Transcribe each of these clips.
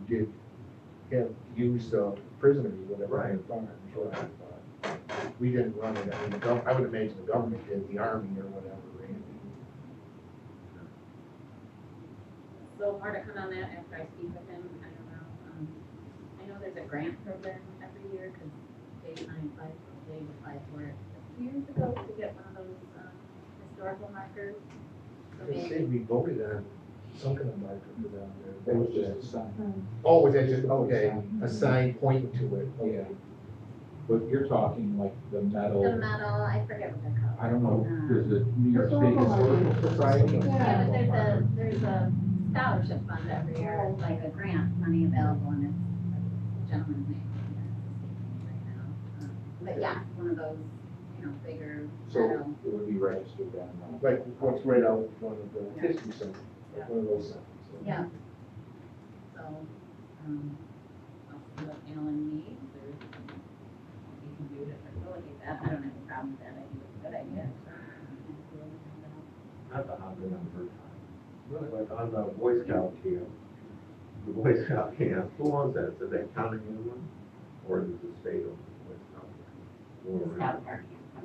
did have, use prisoners or whatever. Right. in farms, right, but we didn't run it, I mean, I would imagine the government did, the army or whatever, ran it. So more to come on that after I speak with him, I don't know. I know there's a grant program every year, because Dave and I applied for it a few years ago to get one of those, historical markers. So I say maybe, we voted on some kind of marker for down there. It was just a sign. Oh, was that just, okay, a sign pointing to it, okay. But you're talking like the metal. the metal, I forget what they're called. I don't know, is it New York State Historical Historical Society? Yeah, but there's a scholarship fund every year, it's like a grant money available, and it's a gentleman's name, right now. But yeah, one of those, bigger So metal. it would be registered then. Like what's right out in front of the history center, like one of those signs. Yeah. So, I'll see what Alan needs, or he can do to facilitate that, I don't have a problem with that, I think it's a good idea. Not the hundred number. Like on the Boy Scout camp, the Boy Scout camp, who owns that? Is that county one? Or is it the state owned Boy Scout? Or- Scout park.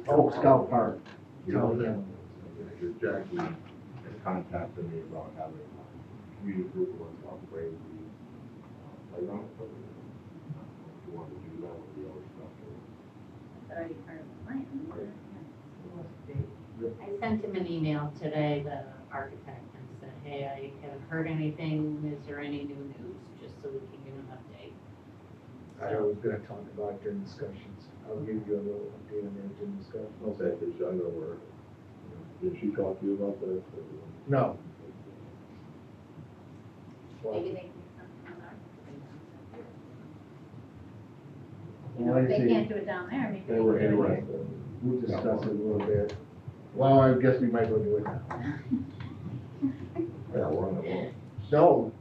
Oh, Scout Park. You know, then, Jackie has contacted me about having a community group of us upgrade the playground equipment. If you want to do that with the other stuff. It's already part of the plan. I sent him an email today, the architect, and said, hey, I haven't heard anything, is there any new news, just so we can give him an update. I was gonna talk about during discussions, I'll give you a little update on that during discussion. I'll say, did I know where, did she talk to you about this? No. Maybe they can do something on our. Well, I If they see. can't do it down there, maybe. They were can do it here. interested. We'll discuss it a little bit. Well, I guess we might as well do it now. Yeah, we're on the wall. No,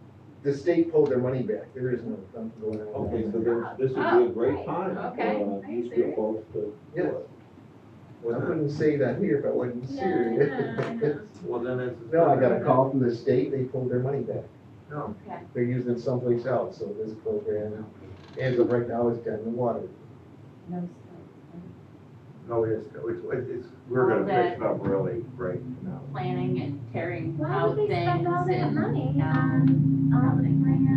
the state pulled their money back, there is nothing going on. Okay, so this would be a great time Okay. for Are you these serious? folks to. Yes. I wouldn't say that here if I wasn't Yeah, serious. I know. Well, then it's. No, I got a call from the state, they pulled their money back. No. Okay. They're using it someplace else, so this program, as of right now, is dead in the water. No, No, we're gonna All fix it that- up really right now. Planning and tearing Why out would they things spend all that and. money on, plan?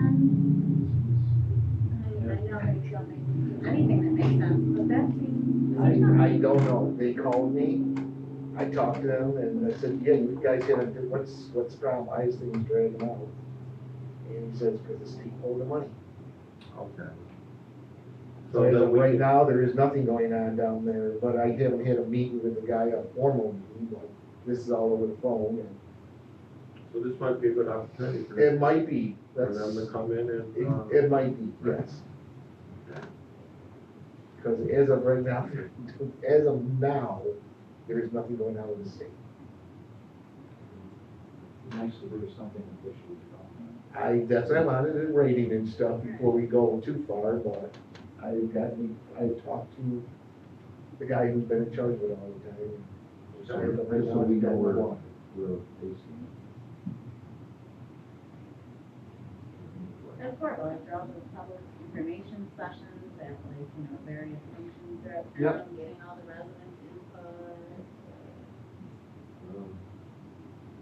I know they don't make anything that makes sense, but that seems. I don't know, they called me, I talked to them, and I said, yeah, you guys gotta do, what's the problem, why is things dragging out? And he says, because the state pulled the money. Okay. So as of right now, there is nothing going on down there, but I haven't had a meeting with the guy, a formal meeting, but this is all over the phone, and So this might be a good opportunity for it might be, for that's, them to come in and. it might be, yes. Because as of right now, as of now, there is nothing going on with the state. Nice to do something officially from That's what I wanted, a rating and stuff before we go too far, but I talked to the guy who's been in charge of it all the time. So we know where we're facing. That's horrible, after all those public information sessions, at various functions throughout Yep. town, getting all the residents' input.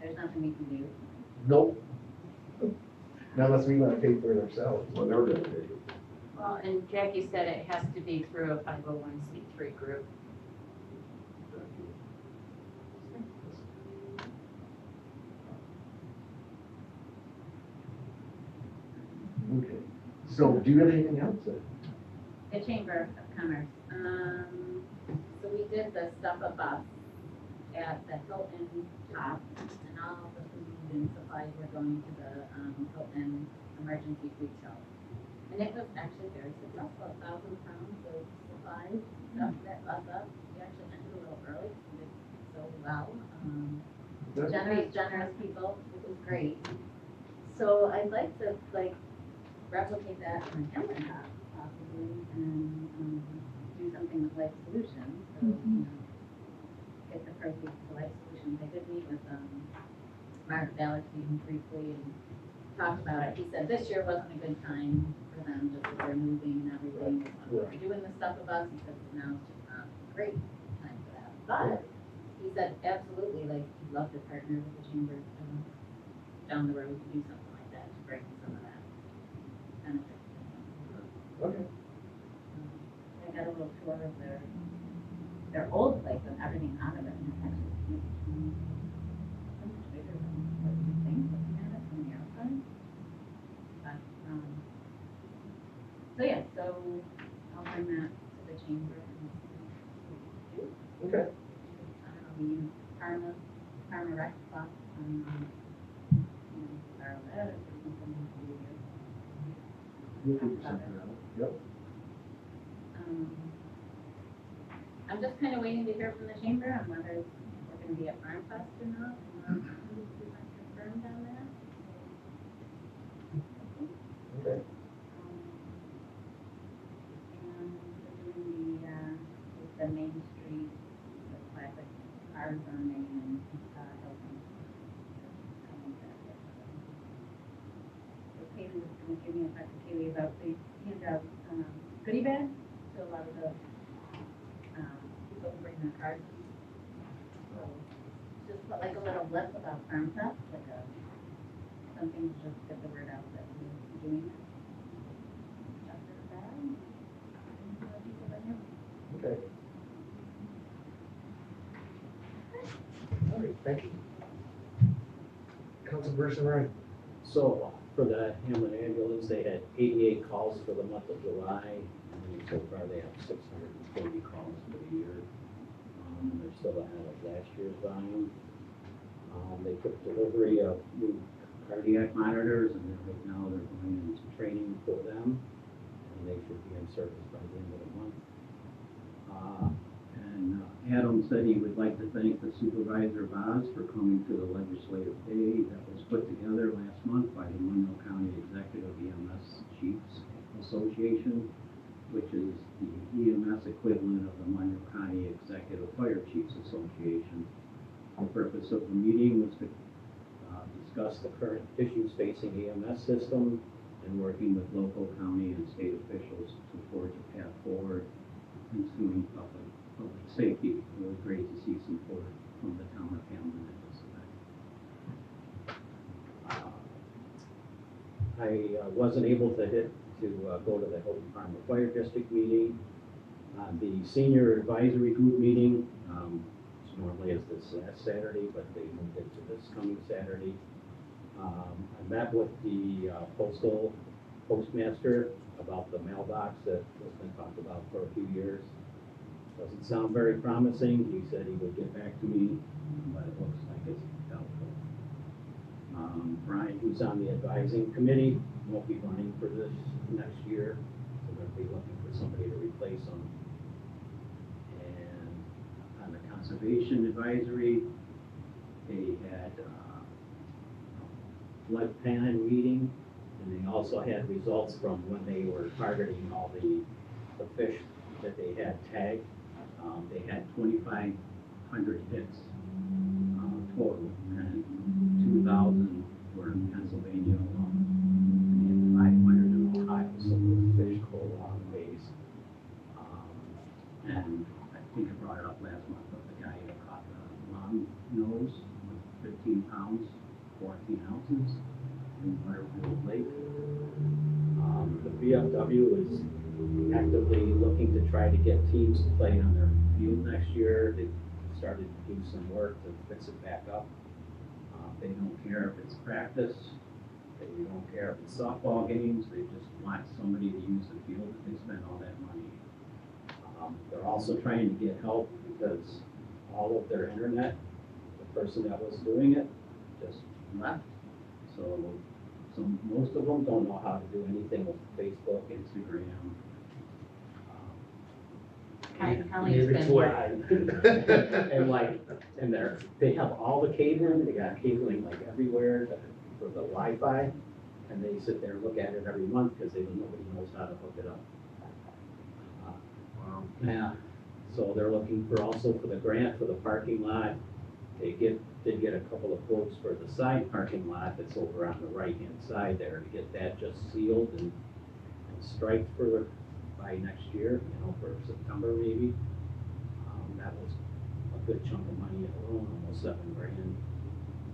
There's nothing we can do. Nope. Not unless we want to pay for it ourselves. Well, they're gonna take it. Well, and Jackie said it has to be through a 501c3 group. Okay. So do you have anything else? The Chamber of Commerce, so we did the stuff above at the Hilton top, and all the food and supplies were going to the, Hilton Emergency Food Shelf. And it was actually very successful, 1,000 pounds of supplies, stuff that was up, we actually ended a little early, we did so well. Generous people, it was great. So I'd like to, replicate that in Hamilton Top, possibly, and, do something with Life Solutions, so, get the proceeds to Life Solutions. I did meet with, Mark Ballardine briefly, and talked about it, he said this year wasn't a good time for them, just with their moving and everything. When we're doing the stuff with us, he said now's just not a great time for that. But he said absolutely, like, he'd love to partner with the chamber down the road to do something like that, to bring some of that benefit. Okay. I got a little tour of their old place with everything out of it, and it's actually huge. So much bigger than what you think, looking at it from the outside. But, so yeah, so I'll bring that to the chamber and see. Okay. I don't know, we use Karma Rec Club, borrow that or something we do. We'll figure something out. Yep. I'm just kind of waiting to hear from the chamber on whether we're gonna be at Farm Fest or not, and who's confirmed on that. Okay. And we're doing the Main Street, the classic cars on Main and, Hilton. So Kaylee was gonna give me a talk to Kaylee about, they hand out, goodie bags to a lot of the, people who bring their cars. So just put like a little list about Farm Fest, like something to just get the word out that we're doing it. Stuff like that. And people that know. Okay. All right, thank you. Councilperson Ryan. So for the Hamlin ambulance, they had 88 calls for the month of July, and so far they have 640 calls for the year. They're still ahead of last year's volume. They took delivery of new cardiac monitors, and right now they're going into training for them, and they should be in service by the end of the month. Adam said he would like to thank the Supervisor Vaz for coming to the legislative day that was put together last month by the Monroe County Executive EMS Chiefs Association, which is the EMS equivalent of the Monroe County Executive Fire Chiefs Association. The purpose of the meeting was to discuss the current issues facing EMS system and working with local, county, and state officials to forge a path forward in ensuing public safety. It was great to see support from the town of Hamlin at this event. I wasn't able to go to the Hilton Farmer Fire District meeting. The senior advisory group meeting, which normally is this last Saturday, but they moved it to this coming Saturday. I met with the postmaster about the mailbox that has been talked about for a few years. Doesn't sound very promising. He said he would get back to me, but it looks like it's doubtful. Brian, who's on the advising committee, won't be running for this next year. So we're going to be looking for somebody to replace him. And on the conservation advisory, they had a flood plan meeting, and they also had results from when they were targeting all the fish that they had tagged. They had 2,500 hits total, and 2,000 were in Pennsylvania alone, and 500 in Ohio, so those fish go a long ways. And I think I brought it up last month, but the guy that caught the long nose with 15 pounds, 14 ounces in Butterfield Lake. The VFW is actively looking to try to get teams to play on their field next year. They started to do some work to fix it back up. They don't care if it's practice. They don't care if it's softball games. They just want somebody to use the field that they spend all that money. They're also trying to get help because all of their internet, the person that was doing it, just left. So most of them don't know how to do anything with Facebook, Instagram. Kelly's been And they have all the cabling, they got cabling like everywhere for the Wi-Fi, and they sit there and look at it every month because nobody knows how to hook it up. Yeah, so they're looking for also for the grant for the parking lot. They did get a couple of quotes for the side parking lot that's over on the right-hand side there, to get that just sealed and striped for, by next year, for September maybe. That was a good chunk of money alone, almost $7,000.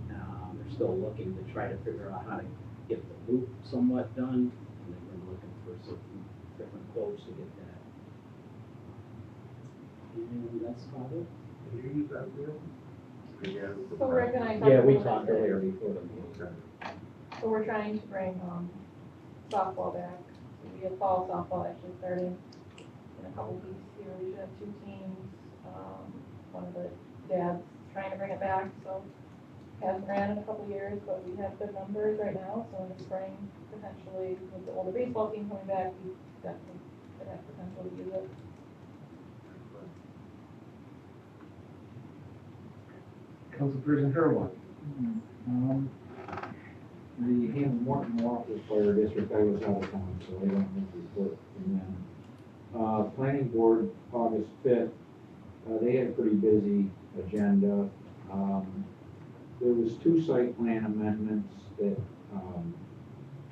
They're still looking to try to figure out how to get the loop somewhat done, and they've been looking for some different quotes to get that. And that's about it. Can you use that bill? Yeah. So Rick and I talked. Yeah, a we little talked bit. earlier before the meeting. Okay. So we're trying to bring, softball back. We have fall softball actually starting in a couple weeks here. We should have 2 teams. One of the dads trying to bring it back, so hasn't ran in a couple years, but we have good numbers right now. So in the spring, potentially with the older baseball team coming back, we definitely could have potential to use it. Councilperson Herwin. The Hammond Morton Walker Fire District, I was out of town, so I don't have the report from them. Planning Board, August 5th, they had a pretty busy agenda. There was 2 site plan amendments that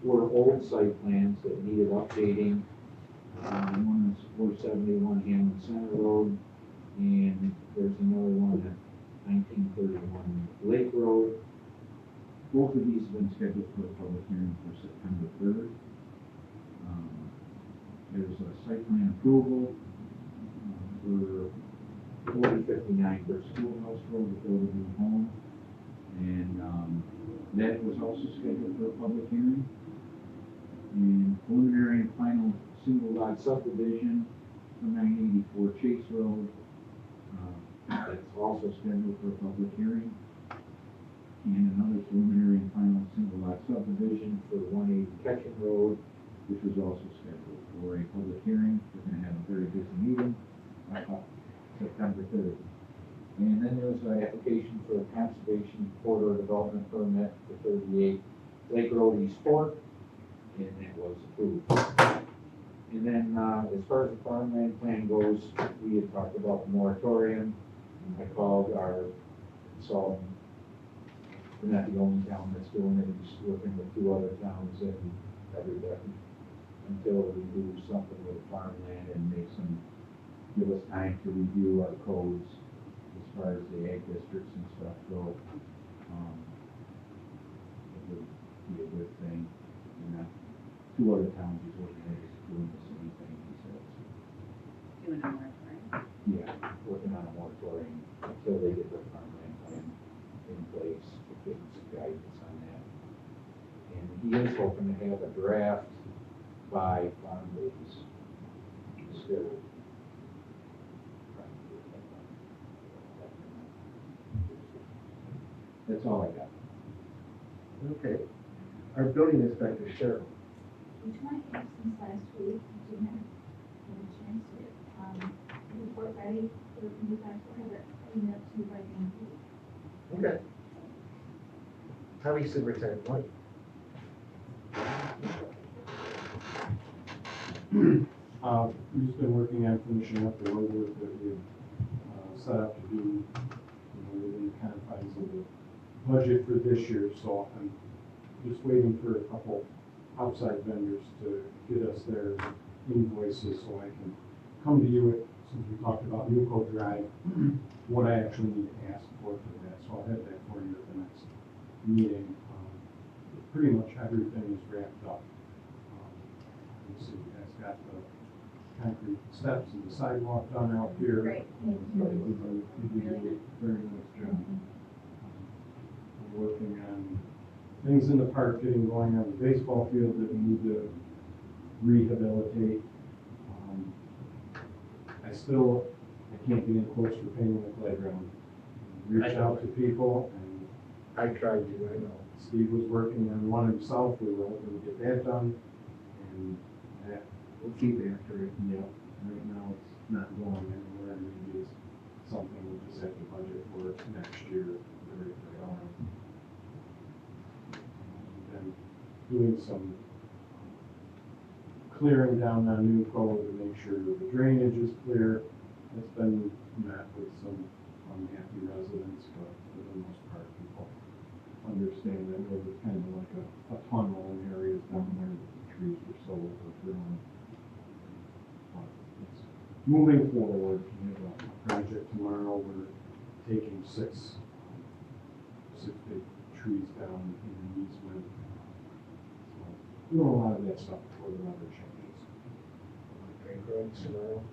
were old site plans that needed updating. One is 471 Hammond Center Road, and there's another one at 1931 Lake Road. Both of these have been scheduled for a public hearing for September 3rd. There's a site plan approval for 4059 Brick Schoolhouse Road to build a new home. And that was also scheduled for a public hearing. And preliminary and final single lot subdivision for 984 Chase Road. That's also scheduled for a public hearing. And another preliminary and final single lot subdivision for 180 Ketchum Road, which was also scheduled for a public hearing. We're gonna have a very busy meeting, September 3rd. And then there was an application for a conservation corridor development permit for 38 Lake Road East Fork, and that was approved. And then, as far as the farmland plan goes, we had talked about the moratorium. I called our consultant. We're not the only town that's doing it, he's working with 2 other towns and everybody, until we do something with farmland and give us time to review our codes as far as the ag districts and stuff go. It would be a good thing. And 2 other towns he's working with is doing the same thing, he says. Doing a moratorium. Yeah, working on a moratorium until they get their farmland plan in place, to give them some guidance on that. And he is hoping to have a draft by farm days. Still. That's all I got. Okay. Our building inspector, Cheryl. Which might have since last week, I didn't have a chance to, report ready for the new tax, we'll have it emailed to you by the end of the week. Okay. Highway Superintendent White. We've just been working on finishing up the road work that we set out to do, within the confines of the budget for this year, so I'm just waiting for a couple outside vendors to get us their invoices so I can come to you, since we talked about Newco Drive, what I actually need to ask for that, so I'll have that for you at the next meeting. Pretty much everything is wrapped up. Let's see, you guys got the concrete steps and the sidewalk done out here. Great, thank You you. did a very nice job. We're working on things in the park, getting going on the baseball field that we need to rehabilitate. I can't get in quotes for painting the playground. Reached out to people, and I tried to, I know. Steve was working on one himself. We were hoping to get that done, and that, We'll keep after it. yeah, right now it's not going anywhere, and maybe it's something we just have to budget for next year very early. And doing some clearing down on Newco to make sure that the drainage is clear. It's been met with some unhappy residents, but for the most part, people understand that it was kind of like a tunnel in areas down there, the trees were so overgrown. But it's moving forward, we have a project tomorrow, we're taking six big trees down in the easement. So, doing a lot of that stuff before the weather changes. Drink roads tomorrow.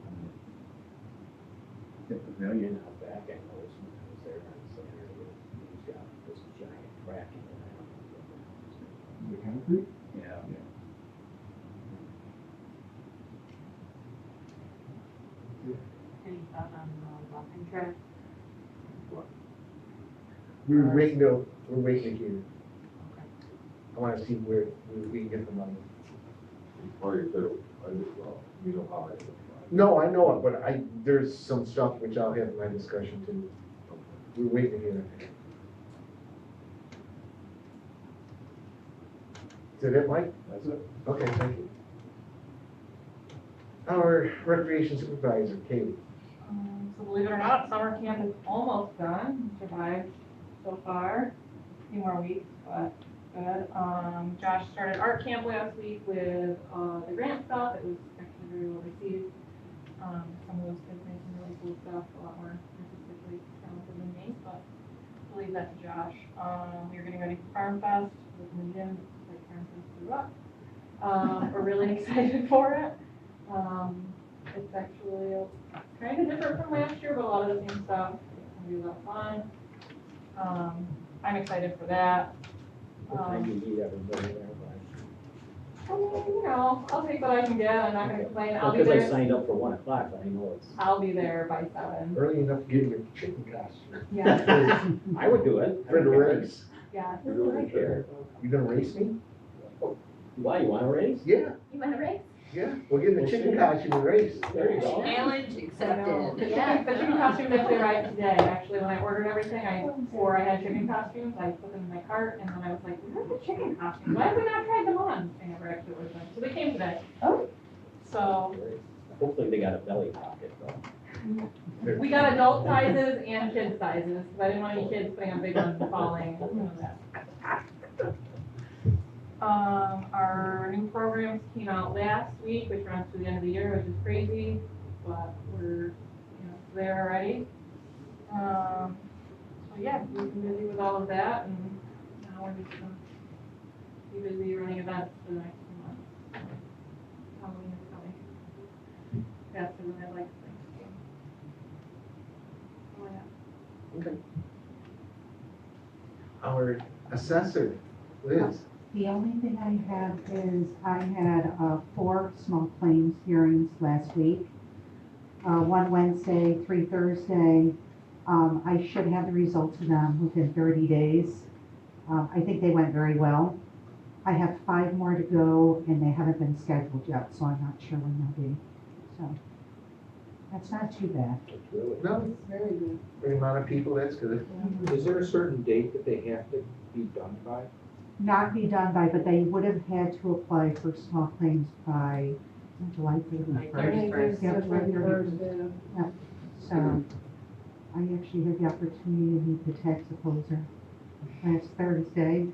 The pavilion out back, I noticed when I was there on Saturday, he's got this giant crack in it. The concrete? Yeah. Any thought on the walking track? We're waiting to hear. I wanna see where we can get the money. Or you said, well, you know how I look. No, I know it, but there's some stuff which I'll have in my discussion too. We're waiting to hear. Is that it, Mike? That's it. Okay, thank you. Our recreation supervisor, Katie. So believe it or not, summer camp is almost done, survived so far, a few more weeks, but good. Josh started art camp last week with, the grant stuff, it was actually very well received. Some of those kids made some really cool stuff, a lot more artistically talented than me, but I'll leave that to Josh. We are getting ready for Farm Fest, with the gym, like Farm Fest grew up. We're really excited for it. It's actually kind of different from last year, but a lot of the same stuff. It's gonna be a lot of fun. I'm excited for that. What time do you need everybody there You know, I'll take what I can get. I'm not gonna complain. by? I'll be Because I there. signed up for 1 o'clock, but I know it's, I'll be there by 7. Early enough to get your chicken costume. Yeah, I would do it. I For the don't care. race. yeah. I don't care. You gonna race me? Why, you want a race? Yeah, You want to race? yeah. We'll get in the chicken costume and race. There you go. Challenge I know. accepted. The chicken costumes actually arrived today. Actually, when I ordered everything, I swore I had chicken costumes. I put them in my cart, and then I was like, where's the chicken costumes? Why have we not tried them on? I never actually ordered them. So they came today. Oh. So Hopefully they got a belly pocket though. we got adult sizes and kid sizes, because I didn't want any kids putting on big ones and falling. Our new programs came out last week, which runs through the end of the year, which is crazy, but we're, there already. So yeah, we've been busy with all of that, and now we're just gonna be busy running events for the next few months. Halloween is coming faster than I'd like to think. Oh, yeah. Okay. Our assessor, Liz. The only thing I have is I had 4 small claims hearings last week. 1 Wednesday, 3 Thursday. I should have the results of them within 30 days. I think they went very well. I have 5 more to go and they haven't been scheduled yet, so I'm not sure when they'll be. So that's not too bad. No, Very good. for the amount of people, that's good. Is there a certain date that they have to be done by? Not be done by, but they would have had to apply for small claims by July 31st. Yeah, July 31st. Yeah. So I actually had the opportunity to meet the tax opposer last Thursday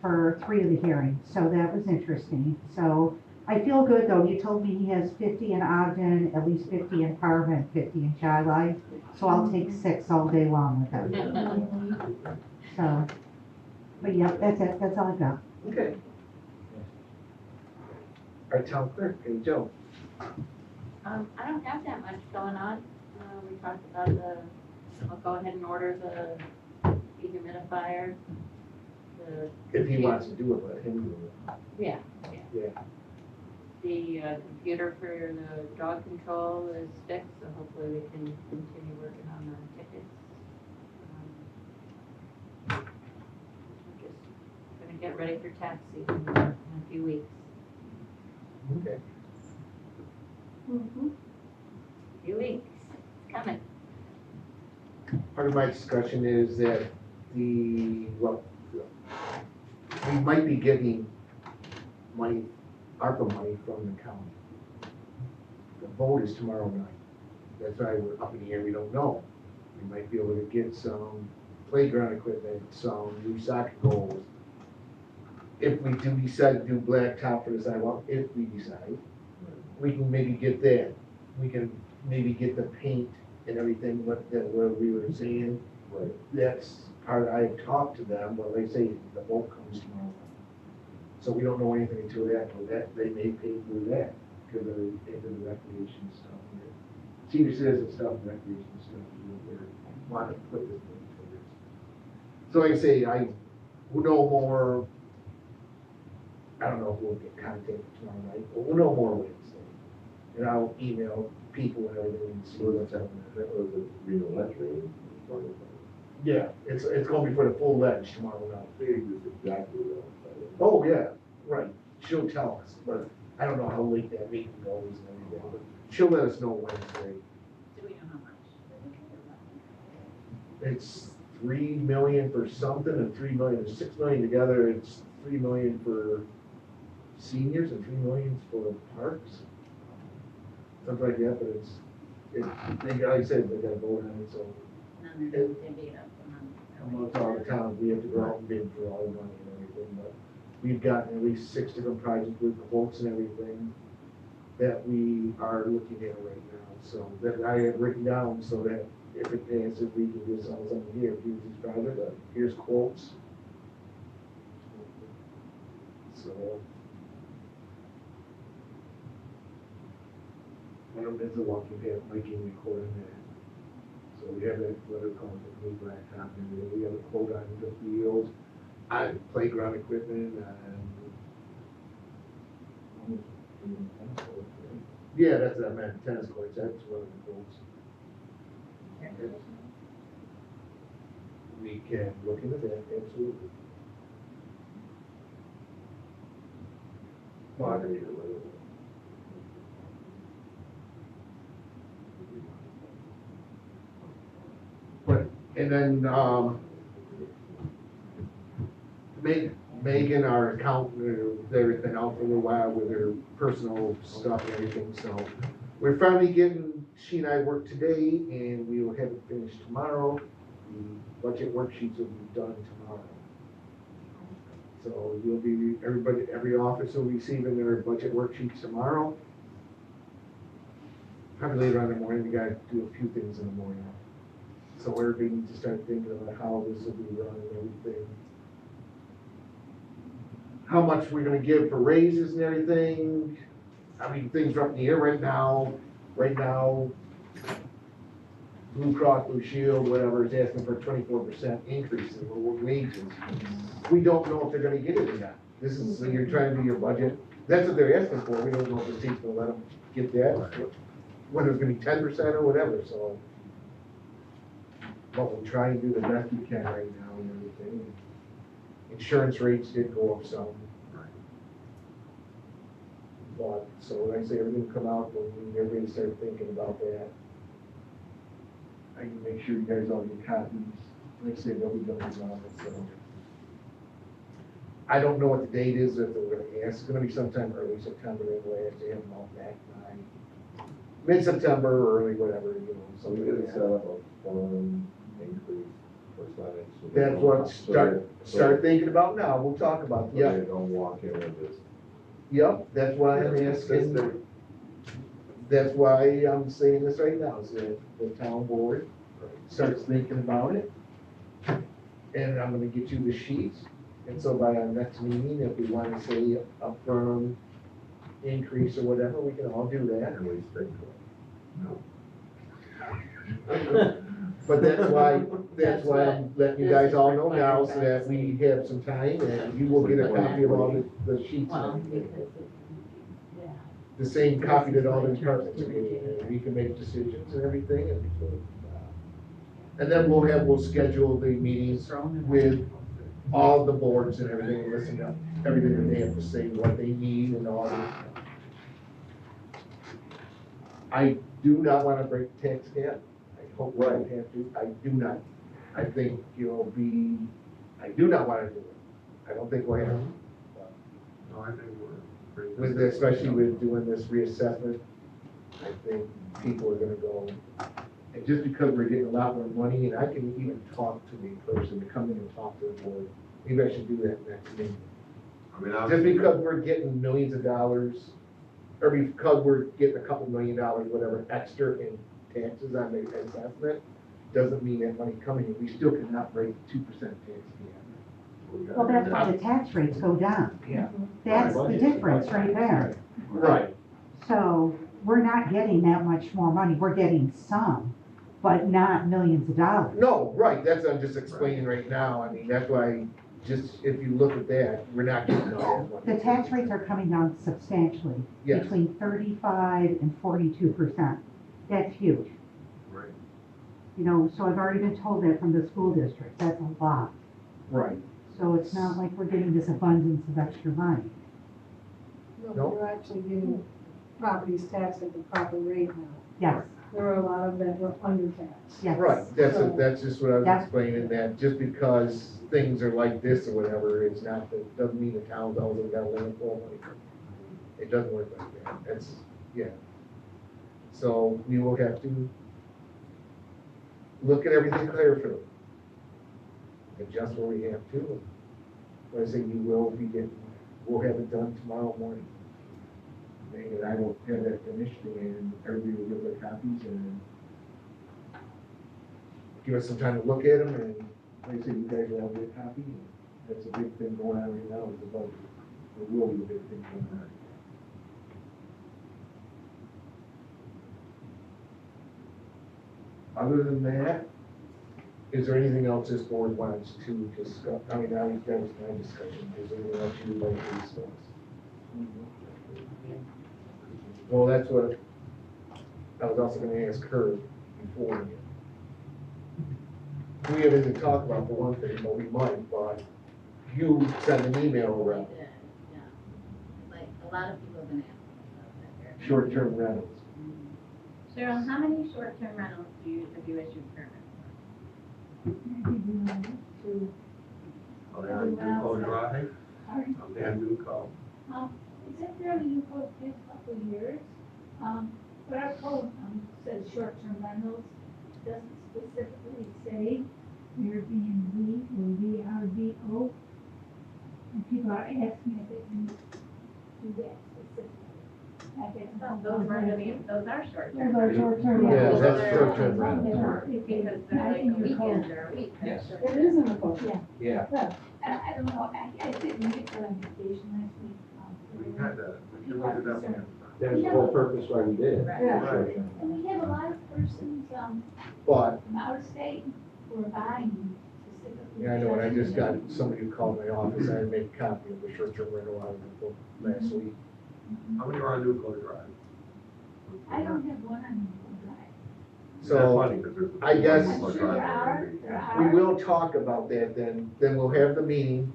for 3 of the hearings, so that was interesting. So I feel good though. You told me he has 50 in Ogden, at least 50 in Parma, and 50 in Chi-Li. So I'll take 6 all day long with him. So, but yeah, that's it. That's all I got. Okay. Our town clerk, hey, Joe. I don't have that much going on. We talked about I'll go ahead and order the dehumidifier. If he wants to do it, let him do it. Yeah. Yeah. The computer for the dog control is fixed, so hopefully we can continue working on the tickets. We're just gonna get ready for tax season in a few weeks. Okay. Few weeks, it's coming. Part of my discussion is that we might be getting money, ARPA money from the county. The vote is tomorrow night. That's why we're up in the air, we don't know. We might be able to get some playground equipment, some new soccer goals. If we do decide to do blacktop for the sidewalk, if we decide, we can maybe get that. We can maybe get the paint and everything, what we were saying. Right. That's part, I've talked to them, well, they say the boat comes tomorrow. So we don't know anything until that, but that, they may pay for that, because they're into the recreation stuff. Senior citizen stuff, recreation stuff, they're wanting to put this money towards. So like I say, I will know more, I don't know if we'll get contact tomorrow night, but we'll know more Wednesday. And I'll email people and everything and see what's happening. That was a Reno lettering. Yeah, it's gonna be for the full ledge tomorrow night. They just exactly what Oh, yeah, right, she'll tell us, but I don't know how late that meeting goes and everything, but she'll let us know Wednesday. Do we know how much? It's 3 million for something and 3 million, or 6 million together, it's 3 million for seniors and 3 million for parks. Something like that, but they, like I said, they gotta vote on it, so. And then they're divvied up among. Amongst all the towns, we have to go out and bid for all the money and everything, but we've gotten at least 6 different projects with quotes and everything that we are looking at right now, so that I have written down so that if it passes, we can just sell something here, here's this project, here's quotes. So. One of them is a walking path, making record on that. So we have that, what it calls it, new blacktop, and then we have a quote on the field, on playground equipment, and. Yeah, that's what I meant, tennis courts, that's one of the quotes. We can look into that, absolutely. Moderator, whatever. But, and then, Megan, our accountant, they've been out for a little while with her personal stuff and everything, so we're finally getting, she and I work today, and we will have it finished tomorrow. The budget worksheets will be done tomorrow. So you'll be, every office will be receiving their budget worksheets tomorrow. Probably later on in the morning, we gotta do a few things in the morning. So everybody needs to start thinking about how this will be run and everything. How much we're gonna give for raises and everything. I mean, things are up in the air right now. Right now, Blue Cross Blue Shield, whatever, is asking for a 24% increase in wages. We don't know if they're gonna get it or not. This is, you're trying to do your budget. That's what they're asking for. We don't know if the state's gonna let them get that. Whether it's gonna be 10% or whatever, so. But we'll try and do the best we can right now and everything. Insurance rates did go up some. But, so like I say, everything will come out, but we need everybody to start thinking about that. I can make sure you guys all get copies. Like I said, they'll be done on it, so. I don't know what the date is that they're gonna ask. It's gonna be sometime early September anyway, if they have them all back by mid-September or early, whatever, you know, So we something gotta like set that. up a firm increase percentage. so they That's don't- what, so start thinking about now. We'll talk about, they- yeah. so they don't walk in with this. Yep, that's why I'm asking, that's why I'm saying this right now, is that the town board starts thinking about it. And I'm gonna get you the sheets, and so by our next meeting, if we wanna say a firm increase or whatever, we can all do that. And we stick to it. But that's why I'm letting you guys all know now, so that we have some time, and you will get a copy of all the sheets. Well, and because everything. yeah. The same copy that all the departments, we can make decisions and everything, and then we'll schedule the meetings with all the boards and everything, and listen to everything that they have to say, what they need and all that. I do not wanna break the tax cap, I hope we don't have to, I do not. I think I do not wanna do it, I don't think we'll have to. No, I think we're pretty. With, especially with doing this reassessment, I think people are gonna go And just because we're getting a lot more money, and I can even talk to the person to come in and talk to the board, maybe I should do that next meeting. I mean, Just obviously, because we're getting millions of dollars, or because we're getting a couple $1 million, whatever, extra in taxes on the assessment, doesn't mean that money coming in, we still cannot break 2% tax cap. Well, that's why the tax rates go down. Yeah. That's the difference right there. Right, So we're not getting that much more money. We're getting some, but not millions of dollars. no, right, that's what I'm just explaining right now, I mean, that's why, just, if you look at that, we're not getting all that money. The tax rates are coming down substantially, Yes. between 35 and 42%. That's huge. right. You know, so I've already been told that from the school district. That's a lot. Right. So it's not like we're getting this abundance of extra money. Nope. No, we're actually getting properties taxed at the proper rate now. Yes, There were a lot of that were undertaxed. yes. Right, that's just what I was Yeah. explaining, that just because things are like this or whatever, it's not, that doesn't mean the town's always got a limit for money. It doesn't work like that, that's, yeah. So we will have to look at everything Clearfield. Adjust where we have to. Like I say, you will be getting, we'll have it done tomorrow morning. And I will have that finished, and everybody will get their copies, and give us some time to look at them, and like I say, you guys will have your copy, and that's a big thing going on right now, is the budget. It will be a big thing going on. Other than that, is there anything else this board wants to discuss? I mean, that was my discussion, is there anything else you would like to discuss? Well, that's what I was also gonna ask her before. We haven't talked about the one thing, but we might, but you sent an email We around, did, yeah. Like, a lot of people have been asking about that. short-term rentals. Cheryl, how many short-term rentals have you issued permits Oh, yeah, Duco Drive, Sorry. Dan Duco. It's been fairly new code for a couple of years. But our code, says short-term rentals, doesn't specifically say Airbnb or VRBO. And people are asking if they can do that specifically. Like it's not Those are short-term. Those are short-term Yeah, rentals. that's short-term rentals. Because they're like a weekend or a week. Yes. It is in the code. Yeah, Yeah. and I don't know, I didn't get that on vacation last week. We had that, we looked at that one. That was the whole purpose why we did it. Right. Yeah. Right. And we have a lot of persons, But, from out of state who are buying specifically. yeah, I know, and I just got somebody who called my office, I made a copy of the short-term rental out of the book last week. How many are on Duco Drive? I don't have one on Drive. That's So, funny, 'cause there's a I guess- Duco I'm sure Drive there are, already. there we are. will talk about that then we'll have the meeting.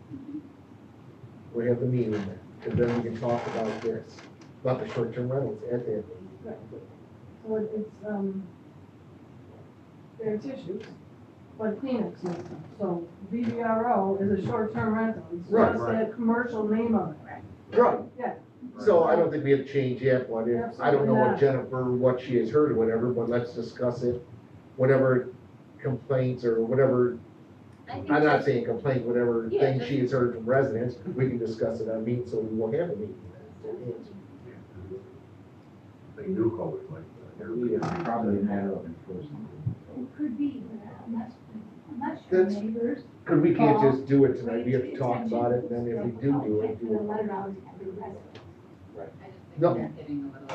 We'll have the meeting then, and then we can talk about this, about the short-term rentals at that meeting. So it's, they're tissues, but Kleenex makes them. So VVRO is a short-term rental. It's Right. just a commercial name of it. Right. Yeah. So I don't think we have to change yet, but if, I don't know what Absolutely Jennifer, what she has heard or whatever, but let's discuss it. Whatever complaints or whatever, I think I'm not that- saying complaint, whatever Yeah, things just- she has heard from residents, we can discuss it on meeting, so we will have a meeting. then. I think Duco was like that. It's probably a matter of enforcement. It could be, but I'm not sure That's- neighbors. Cause we can't just do it tonight, we have to talk about it, then if we do it, The do letter it. out every resident. I just think No. they're getting a little,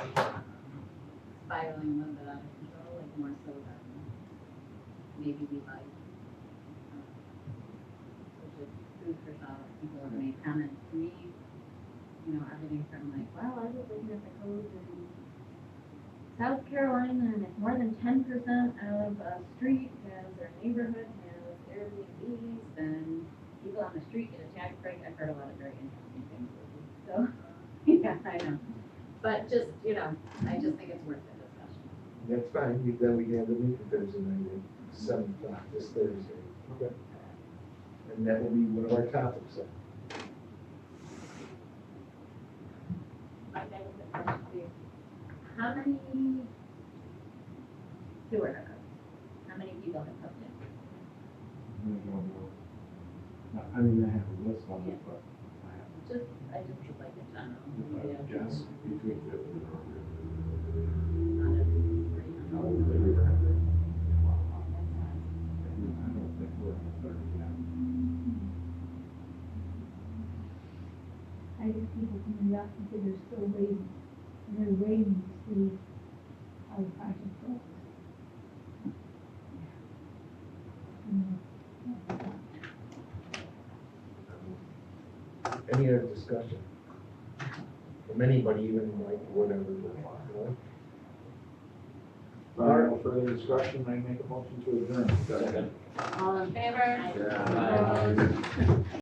spiraling a little bit out of control, like more so than maybe we like. Which is food for thought. People have made comments to me, you know, everything from like, well, I was looking at the code in South Carolina, and if more than 10% of a street has, or neighborhood has Airbnbs, then people on the street get a tax break. I've heard a lot of very interesting things lately, so, yeah, I know. But just, you know, I just think it's worth the discussion. That's fine, then we can have the meeting Thursday night at 7 o'clock, this Thursday. Okay. And that will be one of our topics then. My next question for you. How many sewer hookups you don't have to. I don't know. I mean, I have a list on it, but I have I just would like a general. to guess between 50 and 100. Not every I don't 300. think we're at 30. I don't think we're at 30 yet. I get people coming up and say they're still waiting, and they're waiting to see how the project goes. Any other discussion? From anybody, even like whatever, you know? No further discussion, I make a motion to adjourn. All in favor? Yeah.